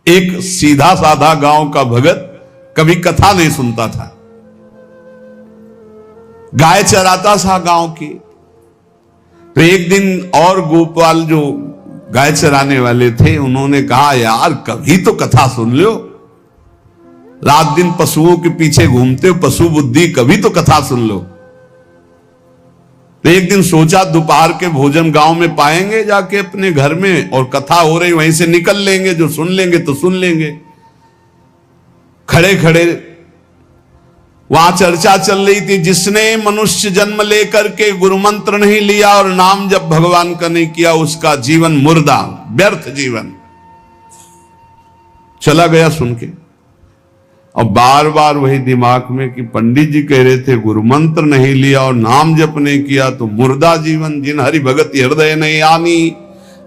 एक सीधा साधा गांव का भगत कभी कथा नहीं सुनता था, गाय चराता था गांव की। तो एक दिन और गोपाल जो गाय चराने वाले थे उन्होंने कहा, यार कभी तो कथा सुन लो, रात दिन पशुओं के पीछे घूमते हो, पशु बुद्धि, कभी तो कथा सुन लो। तो एक दिन सोचा दोपहर के भोजन गांव में पाएंगे जाके अपने घर में, और कथा हो रही वहीं से निकल लेंगे, जो सुन लेंगे तो सुन लेंगे। खड़े खड़े वहां चर्चा चल रही थी, जिसने मनुष्य जन्म लेकर के गुरु मंत्र नहीं लिया और नाम जब भगवान का नहीं किया, उसका जीवन मुर्दा, व्यर्थ जीवन। चला गया सुन के, और बार बार वही दिमाग में कि पंडित जी कह रहे थे गुरु मंत्र नहीं लिया और नाम जप नहीं किया तो मुर्दा जीवन। जिन हरि भगत हृदय नहीं आनी,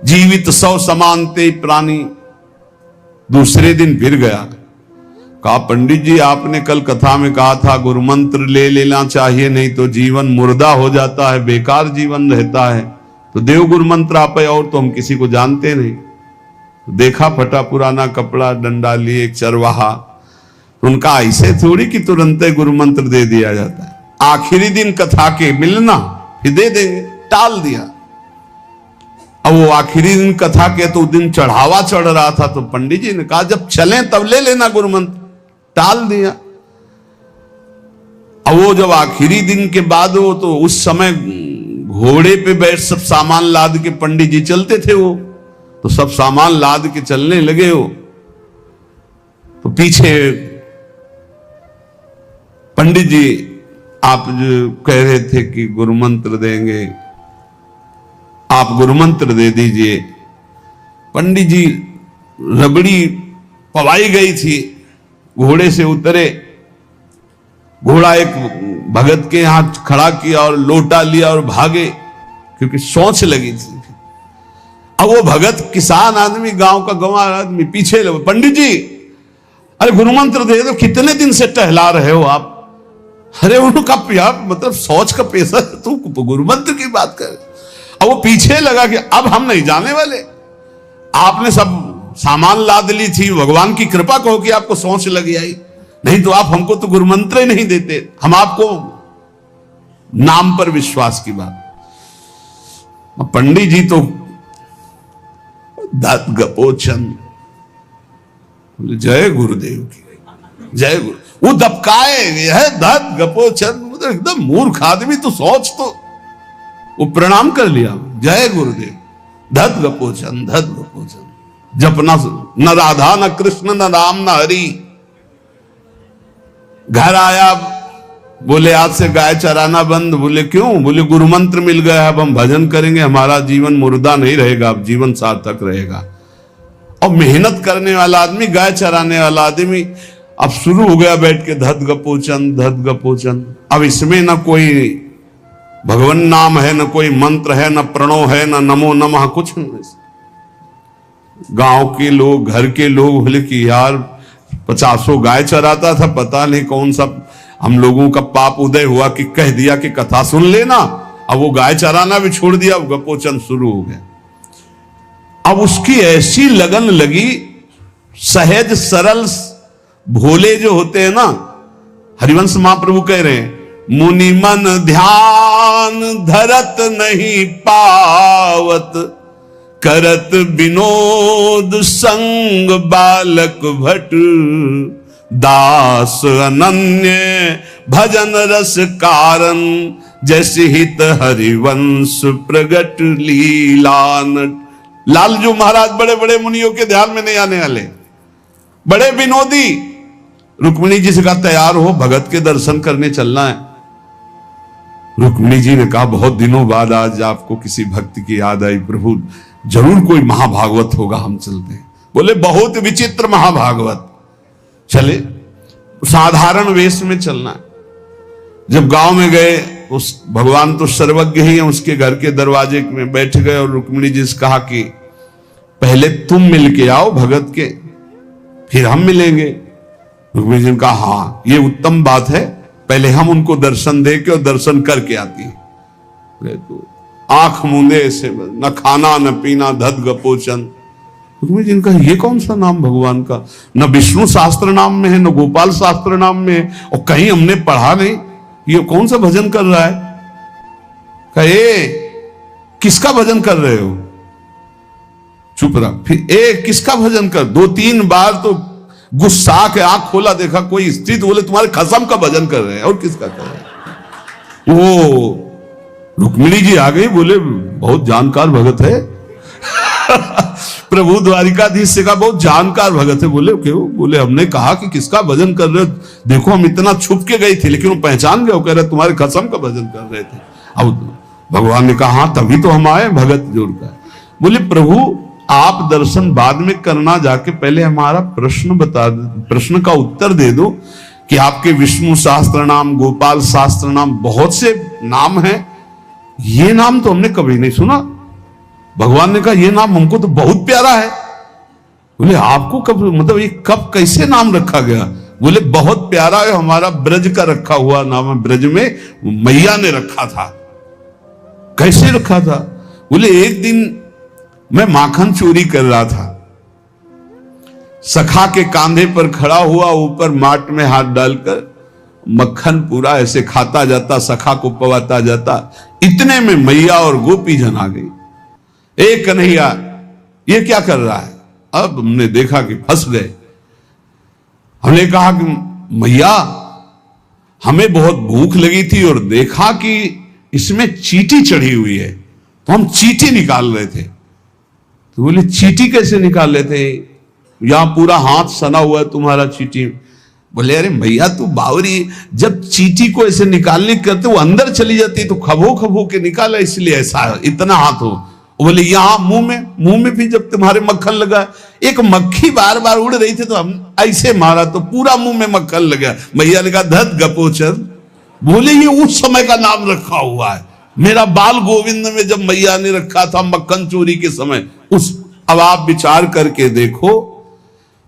जीवित सौ समानते प्राणी। दूसरे दिन फिर गया, कहा पंडित जी आपने कल कथा में कहा था गुरु मंत्र ले लेना चाहिए, नहीं तो जीवन मुर्दा हो जाता है, बेकार जीवन रहता है। तो देव गुरु मंत्र आप, और तो हम किसी को जानते नहीं। देखा फटा पुराना कपड़ा, डंडा लिए एक चरवाहा। उनका ऐसे थोड़ी कि तुरंत गुरु मंत्र दे दिया जाता है, आखिरी दिन कथा के मिलना फिर दे देंगे, टाल दिया। अब वो आखिरी दिन कथा के तो दिन चढ़ावा चढ़ रहा था, तो पंडित जी ने कहा जब चलें तब ले लेना गुरु मंत्र, टाल दिया। अब वो जब आखिरी दिन के बाद, वो तो उस समय घोड़े पे बैठ सब सामान लाद के पंडित जी चलते थे, वो तो सब सामान लाद के चलने लगे। हो तो पीछे पंडित जी आप जो कह रहे थे कि गुरु मंत्र देंगे, आप गुरु मंत्र दे दीजिए। पंडित जी रबड़ी पवाई गई थी, घोड़े से उतरे, घोड़ा एक भगत के यहां खड़ा किया और लोटा लिया और भागे, क्योंकि सोच लगी थी। अब वो भगत किसान आदमी, गांव का गंवार आदमी पीछे लगे, पंडित जी अरे गुरु मंत्र दे दो, कितने दिन से टहला रहे हो आप। अरे उनका यार मतलब सोच का पैसा, तू गुरु मंत्र की बात कर। अब वो पीछे लगा कि अब हम नहीं जाने वाले, आपने सब सामान लाद ली थी, भगवान की कृपा कहो कि आपको सोच लगी आई, नहीं तो आप हमको तो गुरु मंत्र ही नहीं देते, हम आपको नाम पर विश्वास की बात। पंडित जी तो दत्त गपोचन, जय गुरुदेव की जय गुरु। वो दबकाए है दत्त गपोचन, मतलब एकदम मूर्ख आदमी, तो सोच तो वो प्रणाम कर लिया, जय गुरुदेव, दत्त गपोचन, दत्त गपोचन। जपना न राधा न कृष्ण न राम न हरि। घर आया, बोले आज से गाय चराना बंद। बोले क्यों? बोले गुरु मंत्र मिल गया, अब हम भजन करेंगे, हमारा जीवन मुर्दा नहीं रहेगा, अब जीवन सार्थक रहेगा। और मेहनत करने वाला आदमी, गाय चराने वाला आदमी, अब शुरू हो गया बैठ के धत गपोचन, धत गपोचन। अब इसमें न कोई भगवान नाम है, न कोई मंत्र है, न प्रणव है, न नमो नमः, कुछ नहीं। गांव के लोग, घर के लोग बोले कि यार 50 गाय चराता था, पता नहीं कौन सा हम लोगों का पाप उदय हुआ कि कह दिया कि कथा सुन लेना। अब वो गाय चराना भी छोड़ दिया, अब गपोचन शुरू हो गया। अब उसकी ऐसी लगन लगी, सहज सरल भोले जो होते हैं ना, हरिवंश महाप्रभु कह रहे हैं, मुनि मन ध्यान धरत नहीं पावत, करत विनोद संग बालक भट, दास अनन्य भजन रस कारण, जैसे हित हरिवंश प्रगट लीलान। लालजू महाराज बड़े बड़े मुनियों के ध्यान में नहीं आने वाले, बड़े विनोदी। रुक्मिणी जी से कहा तैयार हो, भगत के दर्शन करने चलना है। रुक्मिणी जी ने कहा बहुत दिनों बाद आज आपको किसी भक्त की याद आई, प्रभु जरूर कोई महाभागवत होगा, हम चलते हैं। बोले बहुत विचित्र महाभागवत। चले, साधारण वेश में चलना है। जब गांव में गए, उस भगवान तो सर्वज्ञ ही है, उसके घर के दरवाजे में बैठ गए और रुक्मिणी जी से कहा कि पहले तुम मिल के आओ भगत के, फिर हम मिलेंगे। रुक्मिणी जी ने कहा हाँ ये उत्तम बात है, पहले हम उनको दर्शन दे के और दर्शन करके आती है। तो आंख मूंदे ऐसे, न खाना न पीना, धत गपोचन। रुक्मिणी जी ने कहा ये कौन सा नाम भगवान का, न विष्णु शास्त्र नाम में है न गोपाल शास्त्र नाम में है, और कहीं हमने पढ़ा नहीं, ये कौन सा भजन कर रहा है। कहे किसका भजन कर रहे हो, चुप रहा। फिर किसका भजन कर, 2-3 बार तो गुस्सा के आंख खोला, देखा कोई स्त्री, तो बोले तुम्हारे खसम का भजन कर रहे हैं, और किसका कर रहे हैं। वो रुक्मिणी जी आ गई, बोले बहुत जानकार भगत है प्रभु द्वारिकाधीश से कहा बहुत जानकार भगत है। बोले क्यों, बोले हमने कहा कि किसका भजन कर रहे हो, देखो हम इतना छुप के गई थी लेकिन वो पहचान गए, वो कह रहे तुम्हारे खसम का भजन कर रहे थे। अब भगवान ने कहा हाँ तभी तो हम आए भगत जोड़कर। बोले प्रभु आप दर्शन बाद में करना, जाके पहले हमारा प्रश्न बता दो, प्रश्न का उत्तर दे दो कि आपके विष्णु शास्त्र नाम, गोपाल शास्त्र नाम, बहुत से नाम हैं, ये नाम तो हमने कभी नहीं सुना। भगवान ने कहा ये नाम हमको तो बहुत प्यारा है। बोले आपको कब, मतलब ये कब कैसे नाम रखा गया। बोले बहुत प्यारा है, हमारा ब्रज का रखा हुआ नाम है, ब्रज में मैया ने रखा था। कैसे रखा था। बोले एक दिन मैं माखन चोरी कर रहा था, सखा के कांधे पर खड़ा हुआ, ऊपर माट में हाथ डालकर मक्खन पूरा ऐसे खाता जाता, सखा को पवाता जाता। इतने में मैया और गोपी जन आ गई। ए कन्हैया ये क्या कर रहा है। अब हमने देखा कि फंस गए। हमने कहा कि मैया हमें बहुत भूख लगी थी और देखा कि इसमें चींटी चढ़ी हुई है, तो हम चींटी निकाल रहे थे। तो बोले चींटी कैसे निकाल रहे थे, यहां पूरा हाथ सना हुआ है तुम्हारा चींटी। बोले अरे भैया तू बावरी, जब चींटी को ऐसे निकालने करते वो अंदर चली जाती तो खबो खबो के निकाला, इसलिए ऐसा इतना हाथ हो। बोले यहां मुंह में भी जब तुम्हारे मक्खन लगा, एक मक्खी बार बार उड़ रही थी तो हम ऐसे मारा तो पूरा मुंह में मक्खन लगा। मैया ने कहा धत गपोचर। बोले ये उस समय का नाम रखा हुआ है, मेरा बाल गोविंद में जब मैया ने रखा था मक्खन चोरी के समय उस। अब आप विचार करके देखो,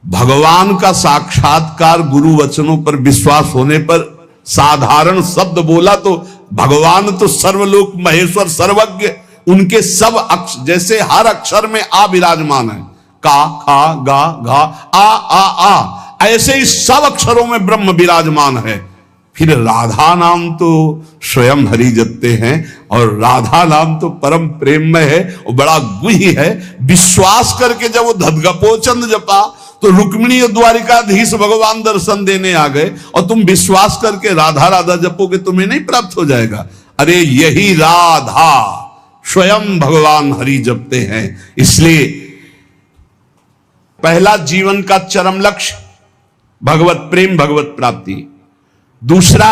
भगवान का साक्षात्कार गुरु वचनों पर विश्वास होने पर साधारण शब्द बोला तो भगवान तो सर्वलोक महेश्वर सर्वज्ञ, उनके सब अक्षर, जैसे हर अक्षर में आ विराजमान है, का खा गा घा आ, ऐसे ही सब अक्षरों में ब्रह्म विराजमान है। फिर राधा नाम तो स्वयं हरि जपते हैं, और राधा नाम तो परम प्रेम में है और बड़ा गुही है। विश्वास करके जब वो धदगपोचंद जपा तो रुक्मिणी और द्वारिकाधीश भगवान दर्शन देने आ गए, और तुम विश्वास करके राधा राधा जपोगे तुम्हें नहीं प्राप्त हो जाएगा। अरे यही राधा स्वयं भगवान हरि जपते हैं। इसलिए पहला जीवन का चरम लक्ष्य भगवत प्रेम, भगवत प्राप्ति। दूसरा,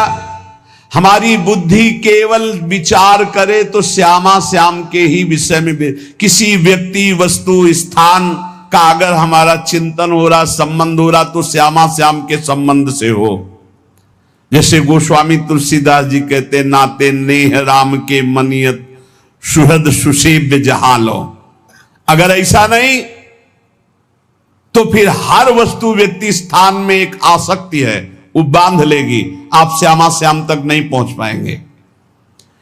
हमारी बुद्धि केवल विचार करे तो श्यामा श्याम के ही विषय में, किसी व्यक्ति वस्तु स्थान का अगर हमारा चिंतन हो रहा, संबंध हो रहा, तो श्यामा श्याम के संबंध से हो। जैसे गोस्वामी तुलसीदास जी कहते, नाते नेह राम के मनियत सुहृद सुसेव्य जहालो। अगर ऐसा नहीं तो फिर हर वस्तु व्यक्ति स्थान में एक आसक्ति है, वो बांध लेगी, आप श्यामा श्याम तक नहीं पहुंच पाएंगे।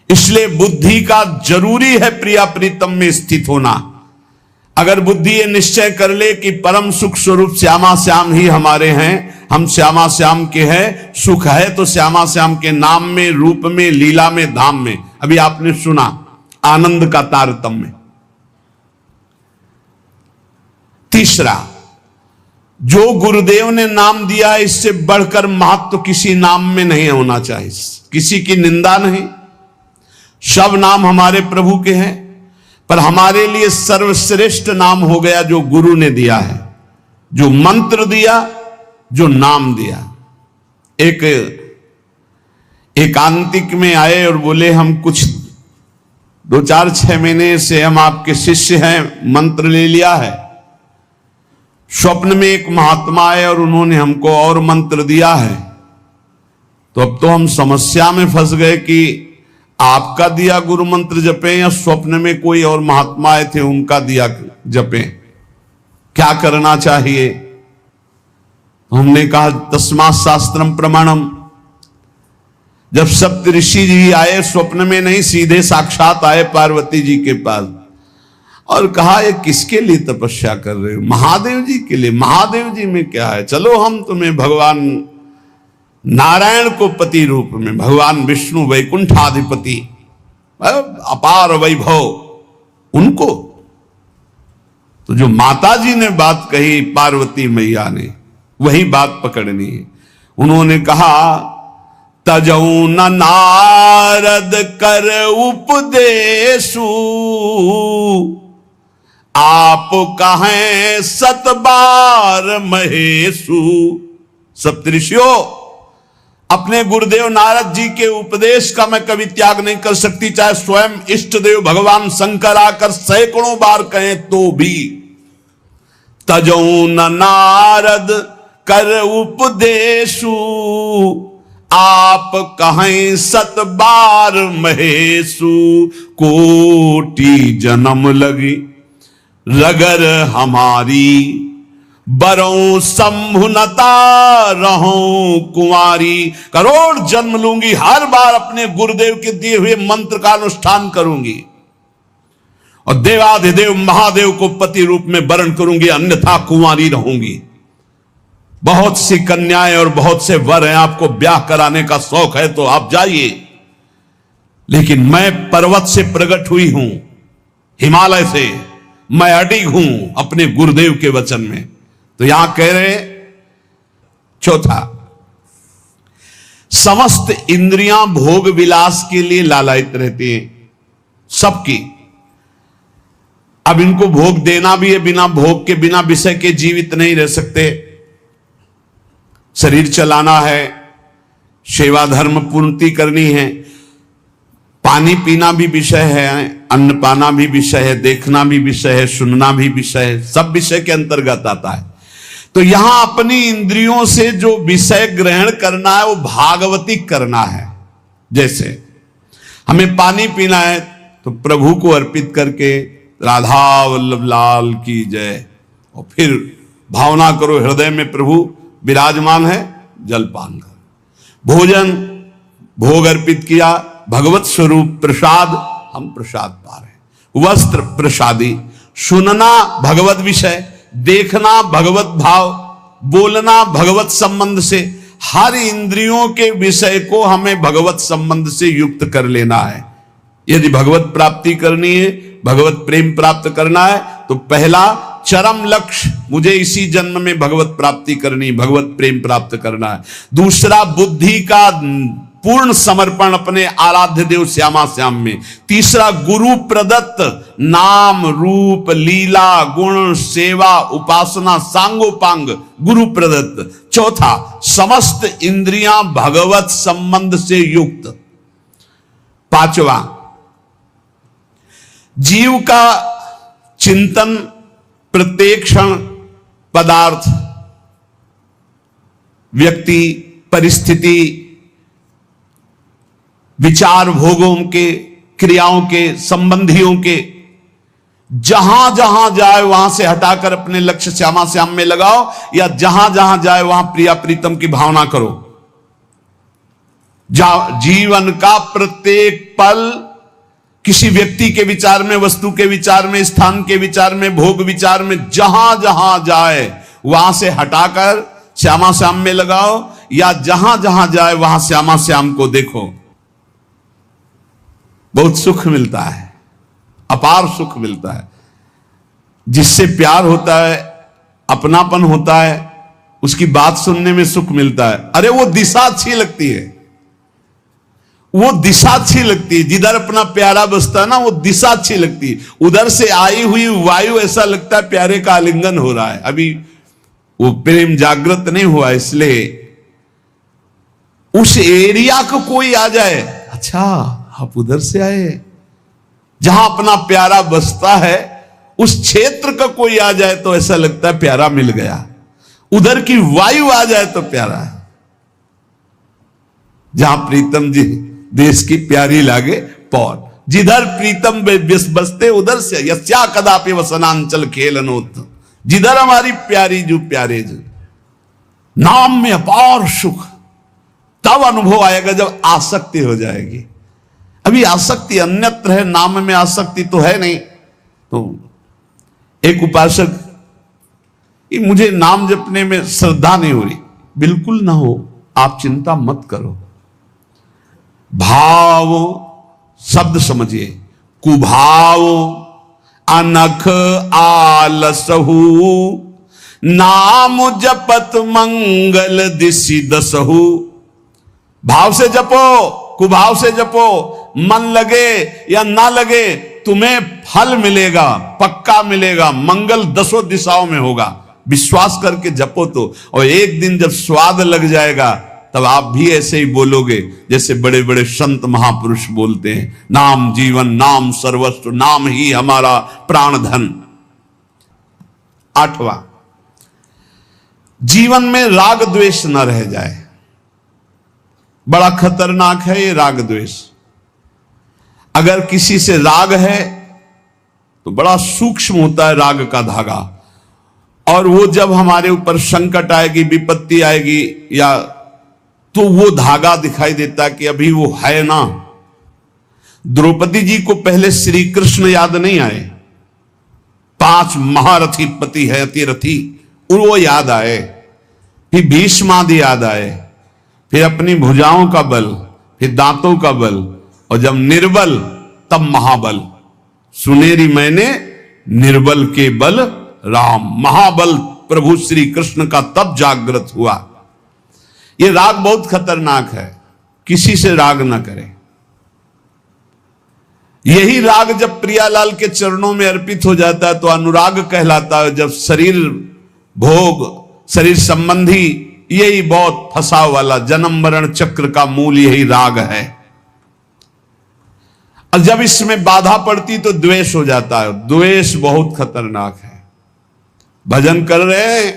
इसलिए बुद्धि का जरूरी है प्रिया प्रीतम में स्थित होना। अगर बुद्धि ये निश्चय कर ले कि परम सुख स्वरूप श्यामा श्याम ही हमारे हैं, हम श्यामा श्याम के हैं, सुख है तो श्यामा श्याम के नाम में, रूप में, लीला में, धाम में। अभी आपने सुना आनंद का तारतम्य। तीसरा, जो गुरुदेव ने नाम दिया है इससे बढ़कर महत्व किसी नाम में नहीं होना चाहिए। किसी की निंदा नहीं, सब नाम हमारे प्रभु के हैं, पर हमारे लिए सर्वश्रेष्ठ नाम हो गया जो गुरु ने दिया है, जो मंत्र दिया, जो नाम दिया। एक एकांतिक में आए और बोले हम कुछ 2-4-6 महीने से हम आपके शिष्य हैं, मंत्र ले लिया है। स्वप्न में एक महात्मा आए और उन्होंने हमको और मंत्र दिया है, तो अब तो हम समस्या में फंस गए कि आपका दिया गुरु मंत्र जपें या स्वप्न में कोई और महात्मा आए थे उनका दिया जपें, क्या करना चाहिए। हमने कहा तस्मात् शास्त्रम प्रमाणम। जब सप्तऋषि जी आए स्वप्न में नहीं, सीधे साक्षात आए पार्वती जी के पास, और कहा ये किसके लिए तपस्या कर रहे हो? महादेव जी के लिए। महादेव जी में क्या है, चलो हम तुम्हें भगवान नारायण को पति रूप में, भगवान विष्णु वैकुंठाधिपति अपार वैभव उनको। तो जो माता जी ने बात कही पार्वती मैया ने, वही बात पकड़नी है। उन्होंने कहा तजऊ न नारद कर उपदेशु, आप कहें सतबार महेशु। सप्तऋषियों, अपने गुरुदेव नारद जी के उपदेश का मैं कभी त्याग नहीं कर सकती, चाहे स्वयं इष्ट देव भगवान शंकर आकर सैकड़ों बार कहें तो भी। तजऊ न नारद कर उपदेशु, आप कहें सत बार महेशु। कोटि जन्म लगी रगर हमारी, बरों संभुनता रहूं कुंवारी। करोड़ जन्म लूंगी, हर बार अपने गुरुदेव के दिए हुए मंत्र का अनुष्ठान करूंगी और देवाधिदेव महादेव को पति रूप में वरण करूंगी, अन्यथा कुंवारी रहूंगी। बहुत सी कन्याएं और बहुत से वर हैं, आपको ब्याह कराने का शौक है तो आप जाइए, लेकिन मैं पर्वत से प्रकट हुई हूं, हिमालय से, मैं अडिग हूं अपने गुरुदेव के वचन में। तो यहां कह रहे चौथा, समस्त इंद्रियां भोग विलास के लिए लालायित रहती हैं, सबकी। अब इनको भोग देना भी है, बिना भोग के, बिना विषय के जीवित नहीं रह सकते। शरीर चलाना है, सेवा धर्म पूर्ति करनी है, पानी पीना भी विषय है, अन्न पाना भी विषय है, देखना भी विषय है, सुनना भी विषय है, सब विषय के अंतर्गत आता है। तो यहां अपनी इंद्रियों से जो विषय ग्रहण करना है वो भागवतिक करना है। जैसे हमें पानी पीना है तो प्रभु को अर्पित करके राधा वल्लभ लाल की जय, और फिर भावना करो हृदय में प्रभु विराजमान है, जलपान करो। भोजन भोग अर्पित किया, भगवत स्वरूप प्रसाद, हम प्रसाद पा रहे हैं। वस्त्र प्रसादी, सुनना भगवत विषय, देखना भगवत भाव, बोलना भगवत संबंध से। हर इंद्रियों के विषय को हमें भगवत संबंध से युक्त कर लेना है। यदि भगवत प्राप्ति करनी है, भगवत प्रेम प्राप्त करना है, तो पहला चरम लक्ष्य मुझे इसी जन्म में भगवत प्राप्ति करनी, भगवत प्रेम प्राप्त करना है। दूसरा बुद्धि का पूर्ण समर्पण अपने आराध्य देव श्यामा श्याम में। तीसरा गुरु प्रदत्त नाम रूप लीला गुण सेवा उपासना सांगोपांग गुरु प्रदत्त। चौथा समस्त इंद्रियां भगवत संबंध से युक्त। पांचवा जीव का चिंतन प्रत्येक क्षण पदार्थ, व्यक्ति, परिस्थिति, विचार भोगों के, क्रियाओं के, संबंधियों के, जहां जहां जाए वहां से हटाकर अपने लक्ष्य श्यामा श्याम में लगाओ, या जहां जहां जाए वहां प्रिया प्रीतम की भावना करो। जीवन का प्रत्येक पल किसी व्यक्ति के विचार में, वस्तु के विचार में, स्थान के विचार में, भोग विचार में, जहां जहां जाए वहां से हटाकर श्यामा श्याम में लगाओ, या जहां जहां जाए वहां श्यामा श्याम को देखो। बहुत सुख मिलता है, अपार सुख मिलता है। जिससे प्यार होता है, अपनापन होता है, उसकी बात सुनने में सुख मिलता है। अरे वो दिशा अच्छी लगती है, वो दिशा अच्छी लगती है। जिधर अपना प्यारा बसता है ना, वो दिशा अच्छी लगती है। उधर से आई हुई वायु ऐसा लगता है प्यारे का आलिंगन हो रहा है, अभी वो प्रेम जागृत नहीं हुआ। इसलिए उस एरिया को कोई आ जाए, अच्छा आप उधर से आए, जहां अपना प्यारा बसता है उस क्षेत्र का कोई आ जाए तो ऐसा लगता है प्यारा मिल गया। उधर की वायु आ जाए तो प्यारा है। जहां प्रीतम जी देश की प्यारी लागे पौर, जिधर प्रीतम बसते उधर से यस्या कदापि वसनांचल खेलनोत। जिधर हमारी प्यारी जो प्यारे जो, नाम में अपार सुख तब अनुभव आएगा जब आसक्ति हो जाएगी। अभी आसक्ति अन्यत्र है, नाम में आसक्ति तो है नहीं। तो एक उपासक, ये मुझे नाम जपने में श्रद्धा नहीं हो रही, बिल्कुल ना हो, आप चिंता मत करो। भाव शब्द समझिए, कुभाव अनख आलसहु, नाम जपत मंगल दिशि दसहु। भाव से जपो, कुभाव से जपो, मन लगे या ना लगे तुम्हें फल मिलेगा, पक्का मिलेगा, मंगल दसों दिशाओं में होगा। विश्वास करके जपो तो, और एक दिन जब स्वाद लग जाएगा तब आप भी ऐसे ही बोलोगे जैसे बड़े बड़े संत महापुरुष बोलते हैं, नाम जीवन, नाम सर्वस्व, नाम ही हमारा प्राण धन। 8वां, जीवन में राग द्वेष न रह जाए। बड़ा खतरनाक है ये राग द्वेष। अगर किसी से राग है तो बड़ा सूक्ष्म होता है राग का धागा, और वो जब हमारे ऊपर संकट आएगी, विपत्ति आएगी, या तो वो धागा दिखाई देता कि अभी वो है ना। द्रौपदी जी को पहले श्री कृष्ण याद नहीं आए, 5 महारथी पति है अतिरथी, और वो याद आए, फिर भीष्मादि याद आए, फिर अपनी भुजाओं का बल, फिर दांतों का बल, और जब निर्बल तब महाबल। सुनेरी मैंने निर्बल के बल राम, महाबल प्रभु श्री कृष्ण का तब जागृत हुआ। ये राग बहुत खतरनाक है, किसी से राग ना करें। यही राग जब प्रियालाल के चरणों में अर्पित हो जाता है तो अनुराग कहलाता है। जब शरीर भोग, शरीर संबंधी, यही बहुत फंसाव वाला जन्म मरण चक्र का मूल यही राग है। और जब इसमें बाधा पड़ती तो द्वेष हो जाता है। द्वेष बहुत खतरनाक है। भजन कर रहे हैं,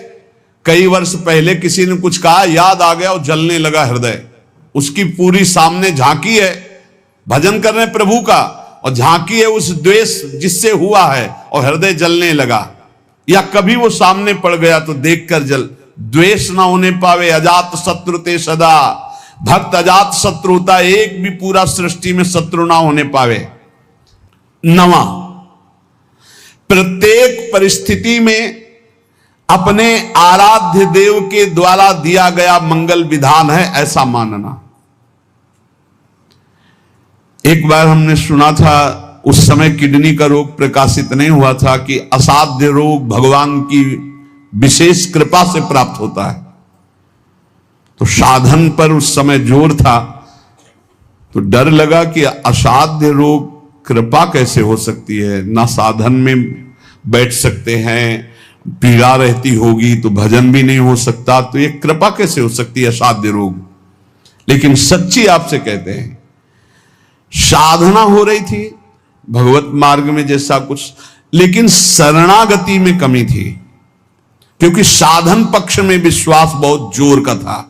कई वर्ष पहले किसी ने कुछ कहा, याद आ गया और जलने लगा हृदय। उसकी पूरी सामने झांकी है, भजन कर रहे हैं प्रभु का, और झांकी है उस द्वेष जिससे हुआ है, और हृदय जलने लगा। या कभी वो सामने पड़ गया तो देखकर जल। द्वेष ना होने पावे, अजात शत्रु ते सदा। भक्त अजात शत्रु होता है, एक भी पूरा सृष्टि में शत्रु ना होने पावे। 9वां, प्रत्येक परिस्थिति में अपने आराध्य देव के द्वारा दिया गया मंगल विधान है ऐसा मानना। एक बार हमने सुना था, उस समय किडनी का रोग प्रकाशित नहीं हुआ था, कि असाध्य रोग भगवान की विशेष कृपा से प्राप्त होता है। तो साधन पर उस समय जोर था, तो डर लगा कि असाध्य रोग कृपा कैसे हो सकती है, ना साधन में बैठ सकते हैं, पीड़ा रहती होगी तो भजन भी नहीं हो सकता, तो ये कृपा कैसे हो सकती है असाध्य रोग। लेकिन सच्ची आपसे कहते हैं, साधना हो रही थी भगवत मार्ग में जैसा कुछ, लेकिन शरणागति में कमी थी, क्योंकि साधन पक्ष में विश्वास बहुत जोर का था।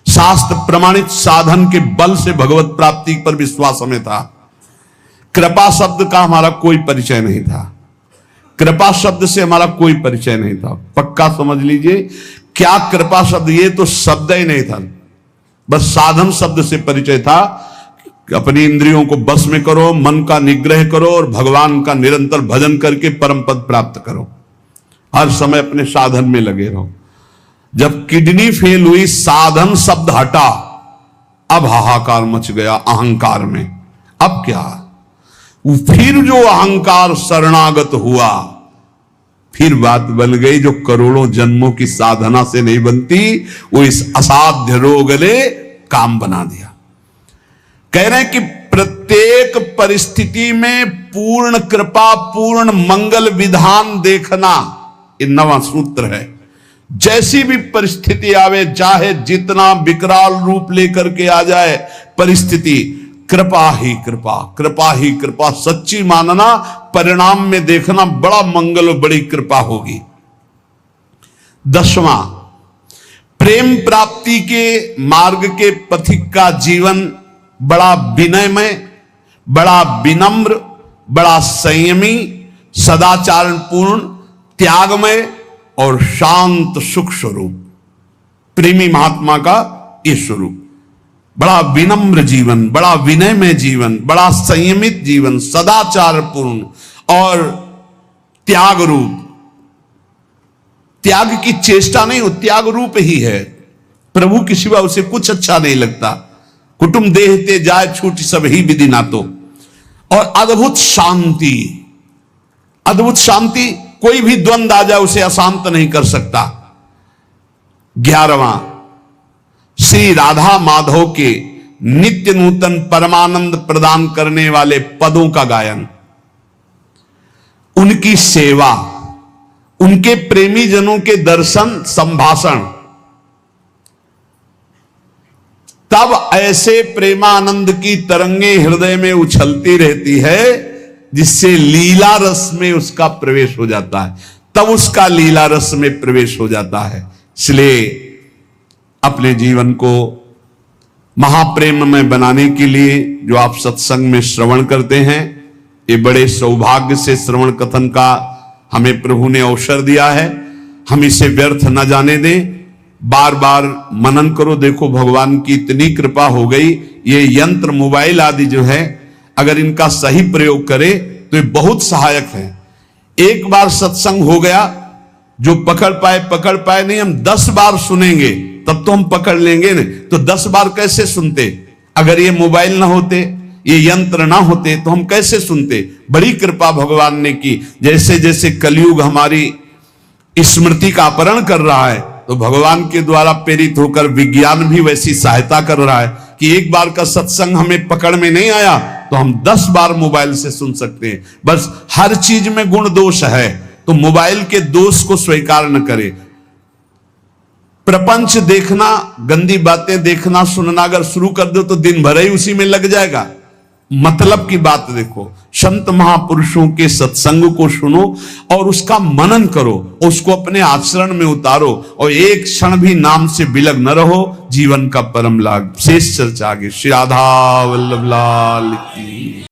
शास्त्र प्रमाणित साधन के बल से भगवत प्राप्ति पर विश्वास हमें था। कृपा शब्द का हमारा कोई परिचय नहीं था, कृपा शब्द से हमारा कोई परिचय नहीं था। पक्का समझ लीजिए, क्या कृपा शब्द, ये तो शब्द ही नहीं था, बस साधन शब्द से परिचय था। अपनी इंद्रियों को बस में करो, मन का निग्रह करो, और भगवान का निरंतर भजन करके परम पद प्राप्त करो। हर समय अपने साधन में लगे रहो। जब किडनी फेल हुई, साधन शब्द हटा, अब हाहाकार मच गया अहंकार में। अब क्या, फिर जो अहंकार शरणागत हुआ, फिर बात बन गई जो करोड़ों जन्मों की साधना से नहीं बनती, वो इस असाध्य रोग ने काम बना दिया। कह रहे हैं कि प्रत्येक परिस्थिति में पूर्ण कृपा, पूर्ण मंगल विधान देखना, ये 9वां सूत्र है। जैसी भी परिस्थिति आवे, चाहे जितना विकराल रूप लेकर के आ जाए परिस्थिति, कृपा ही कृपा, कृपा ही कृपा, सच्ची मानना, परिणाम में देखना बड़ा मंगल और बड़ी कृपा होगी। 10वां, प्रेम प्राप्ति के मार्ग के पथिक का जीवन बड़ा विनयमय, बड़ा विनम्र, बड़ा संयमी, सदाचारपूर्ण, त्यागमय और शांत सुख स्वरूप, प्रेमी महात्मा का ये स्वरूप। बड़ा विनम्र जीवन, बड़ा विनयमय जीवन, बड़ा संयमित जीवन, सदाचारपूर्ण और त्याग रूप, त्याग की चेष्टा नहीं, वो त्याग रूप ही है। प्रभु के सिवा उसे कुछ अच्छा नहीं लगता। कुटुंब देहते जाए छूट सब ही विधि नातो। और अद्भुत शांति, अद्भुत शांति, कोई भी द्वंद आ जाए उसे अशांत नहीं कर सकता। 11वां, श्री राधा माधव के नित्य नूतन परमानंद प्रदान करने वाले पदों का गायन, उनकी सेवा, उनके प्रेमी जनों के दर्शन संभाषण, तब ऐसे प्रेमानंद की तरंगे हृदय में उछलती रहती है जिससे लीला रस में उसका प्रवेश हो जाता है, तब उसका लीला रस में प्रवेश हो जाता है। इसलिए अपने जीवन को महाप्रेम में बनाने के लिए जो आप सत्संग में श्रवण करते हैं, ये बड़े सौभाग्य से श्रवण कथन का हमें प्रभु ने अवसर दिया है। हम इसे व्यर्थ न जाने दें, बार बार मनन करो। देखो भगवान की इतनी कृपा हो गई, ये यंत्र मोबाइल आदि जो है, अगर इनका सही प्रयोग करे तो ये बहुत सहायक है। एक बार सत्संग हो गया, जो पकड़ पाए नहीं, हम 10 बार सुनेंगे तब तो हम पकड़ लेंगे ना। तो 10 बार कैसे सुनते? अगर ये मोबाइल ना होते, ये यंत्र ना होते तो हम कैसे सुनते? बड़ी कृपा भगवान ने की। जैसे जैसे कलयुग हमारी स्मृति का अपहरण कर रहा है, तो भगवान के द्वारा प्रेरित होकर विज्ञान भी वैसी सहायता कर रहा है कि एक बार का सत्संग हमें पकड़ में नहीं आया तो हम 10 बार मोबाइल से सुन सकते हैं। बस हर चीज में गुण दोष है, तो मोबाइल के दोष को स्वीकार न करें। प्रपंच देखना, गंदी बातें देखना सुनना अगर शुरू कर दो तो दिन भर ही उसी में लग जाएगा। मतलब की बात देखो, संत महापुरुषों के सत्संग को सुनो और उसका मनन करो, उसको अपने आचरण में उतारो और एक क्षण भी नाम से विलग न रहो। जीवन का परम लाभ। शेष चर्चा आगे। श्री राधा वल्लभ लाल की।